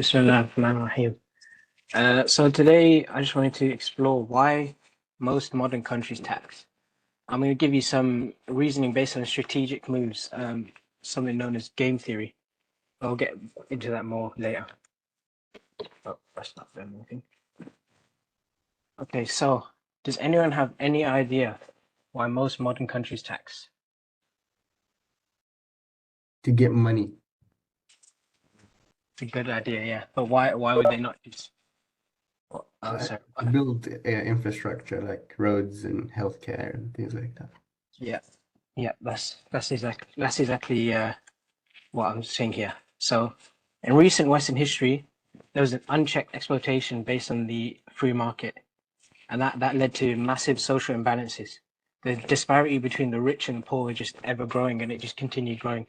Bismillahirrahmanirrahim. So today I just wanted to explore why most modern countries tax. I'm going to give you some reasoning based on strategic moves, something known as game theory. I'll get into that more later. Oh, that's not them, I think. Okay, so does anyone have any idea why most modern countries tax? To get money. It's a good idea, yeah. But why would they not just? Oh, sorry. To build infrastructure like roads and healthcare and things like that. Yeah, yeah. That's exactly what I'm saying here. So, in recent Western history, there was an unchecked exploitation based on the free market, and that led to massive social imbalances. The disparity between the rich and the poor was just ever growing, and it just continued growing.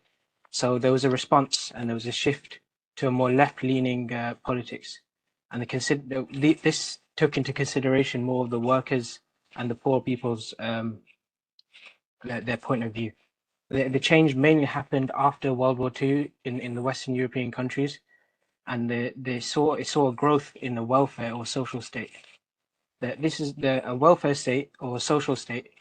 So there was a response, and there was a shift to a more left-leaning politics, and this took into consideration more of the workers and the poor people's their point of view. The change mainly happened after World War II in the Western European countries, and it saw a growth in the welfare or social state. This is a welfare state or a social state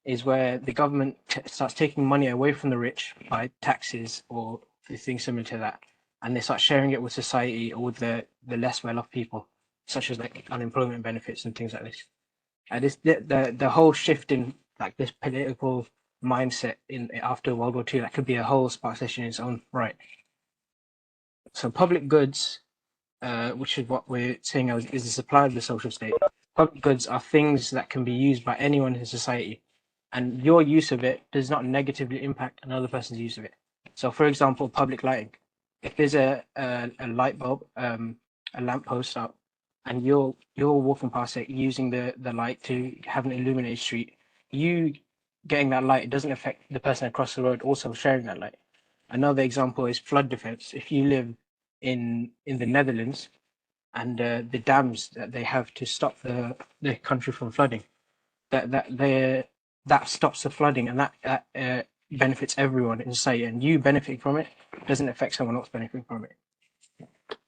is where the government starts taking money away from the rich by taxes or things similar to that, and they start sharing it with society or with the less well-off people, such as like unemployment benefits and things like this. And the whole shift in like this political mindset in after World War II, that could be a whole spark session in its own right. So public goods, which is what we're saying is the supply of the social state. Public goods are things that can be used by anyone in society, and your use of it does not negatively impact another person's use of it. So, for example, public lighting. If there's a light bulb, a lamp post up, and you're walking past it using the light to have an illuminated street, you getting that light, it doesn't affect the person across the road also sharing that light. Another example is flood defense. If you live in the Netherlands and the dams that they have to stop the country from flooding, that stops the flooding, and that benefits everyone in society, and you benefiting from it doesn't affect someone else benefiting from it.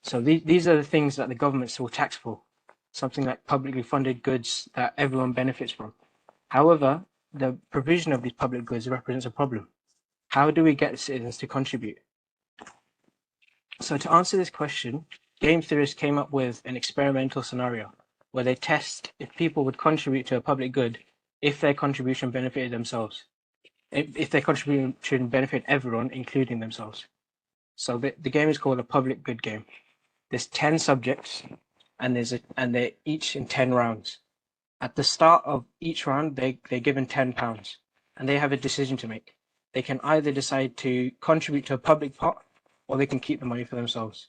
So these are the things that the governments will tax for, something like publicly funded goods that everyone benefits from. However, the provision of these public goods represents a problem. How do we get citizens to contribute? So to answer this question, game theorists came up with an experimental scenario where they test if people would contribute to a public good if their contribution benefited themselves, if their contribution benefited everyone, including themselves. So the game is called a public good game. There's 10 subjects, and they're each in 10 rounds. At the start of each round, they're given £10, and they have a decision to make. They can either decide to contribute to a public pot, or they can keep the money for themselves.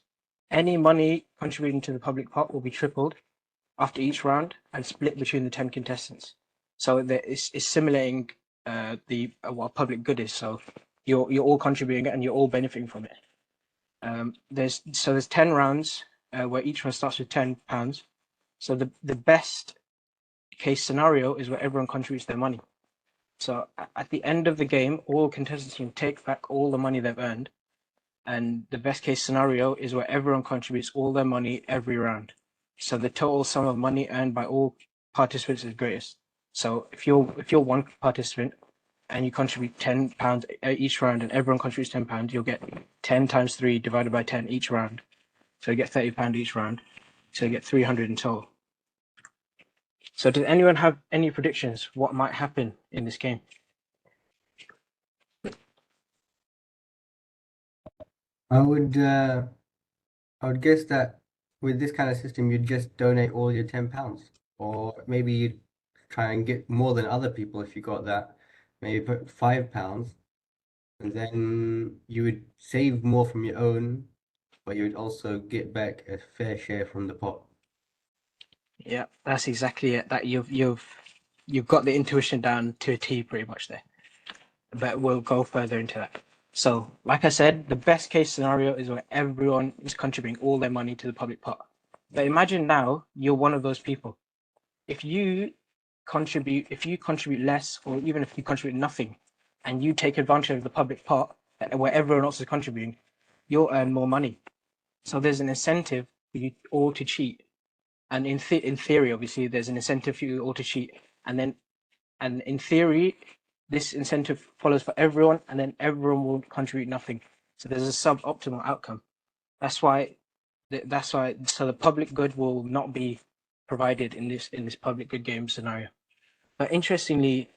Any money contributing to the public pot will be tripled after each round and split between the 10 contestants. So it's simulating what public good is. So you're all contributing and you're all benefiting from it. There's 10 rounds where each one starts with £10. So the best case scenario is where everyone contributes their money. So at the end of the game, all contestants can take back all the money they've earned, and the best case scenario is where everyone contributes all their money every round. So the total sum of money earned by all participants is greatest. So if you're one participant and you contribute £10 each round, and everyone contributes £10, you'll get 10 times 3 divided by 10 each round. So you get £30 each round. So you get 300 in total. So does anyone have any predictions what might happen in this game? I would guess that with this kind of system, you'd just donate all your £10, or maybe you'd try and get more than other people if you got that. Maybe put £5, and then you would save more from your own, but you would also get back a fair share from the pot. Yeah, that's exactly it. That you've got the intuition down to a T pretty much there. But we'll go further into that. So, like I said, the best case scenario is where everyone is contributing all their money to the public pot. But imagine now you're one of those people. If you contribute less, or even if you contribute nothing, and you take advantage of the public pot where everyone else is contributing, you'll earn more money. So there's an incentive for you all to cheat, and in theory, obviously, there's an incentive for you all to cheat, and in theory, this incentive follows for everyone, and then everyone will contribute nothing. So there's a suboptimal outcome. That's why. That's why. So the public good will not be provided in this public good game scenario. But interestingly,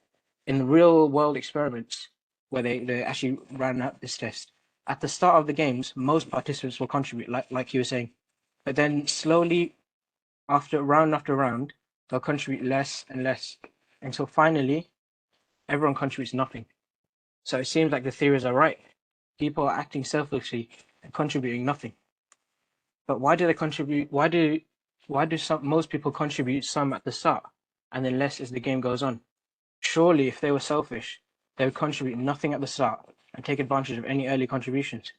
in real world experiments where they actually ran out this test, at the start of the games, most participants will contribute, like you were saying, but then slowly, after round, they'll contribute less and less until finally everyone contributes nothing. So it seems like the theories are right. People are acting selfishly and contributing nothing. But why do they contribute? Why do most people contribute some at the start and then less as the game goes on? Surely, if they were selfish, they would contribute nothing at the start and take advantage of any early contributions.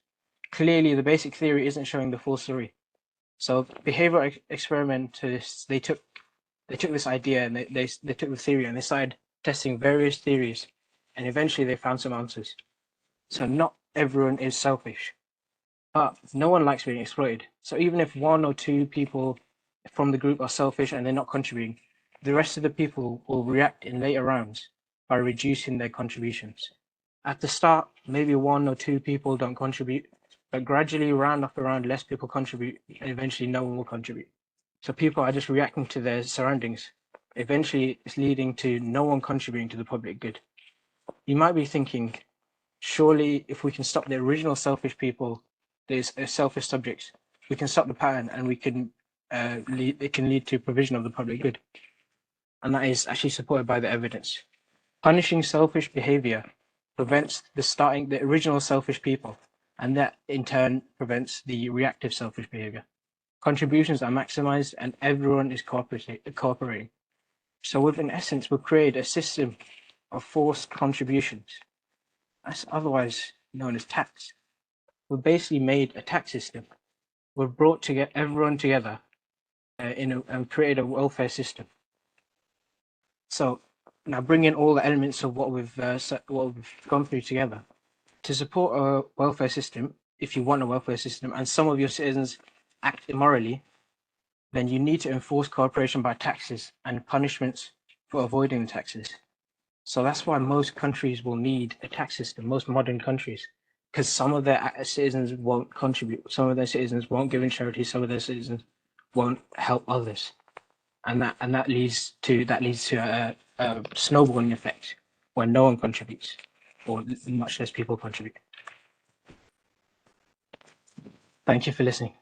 Clearly, the basic theory isn't showing the full story. So, behavioral experimentalists they took this idea and they took the theory and they started testing various theories, and eventually they found some answers. So, not everyone is selfish, but no one likes being exploited. So, even if one or two people from the group are selfish and they're not contributing, the rest of the people will react in later rounds by reducing their contributions. At the start, maybe one or two people don't contribute, but gradually, round after round, less people contribute, and eventually no one will contribute. So people are just reacting to their surroundings. Eventually, it's leading to no one contributing to the public good. You might be thinking, surely if we can stop the original selfish people, these selfish subjects, we can stop the pattern and we can it can lead to provision of the public good. And that is actually supported by the evidence. Punishing selfish behavior prevents the original selfish people, and that in turn prevents the reactive selfish behavior. Contributions are maximized and everyone is cooperating. So we've in essence, we've created a system of forced contributions. That's otherwise known as tax. We've basically made a tax system. We've brought everyone together and created a welfare system. So now bring in all the elements of what we've gone through together. To support a welfare system, if you want a welfare system, and some of your citizens act immorally, then you need to enforce cooperation by taxes and punishments for avoiding the taxes. So that's why most countries will need a tax system, most modern countries, because some of their citizens won't contribute, some of their citizens won't give in charity, some of their citizens won't help others, and that leads to a snowballing effect where no one contributes or much less people contribute. Thank you for listening.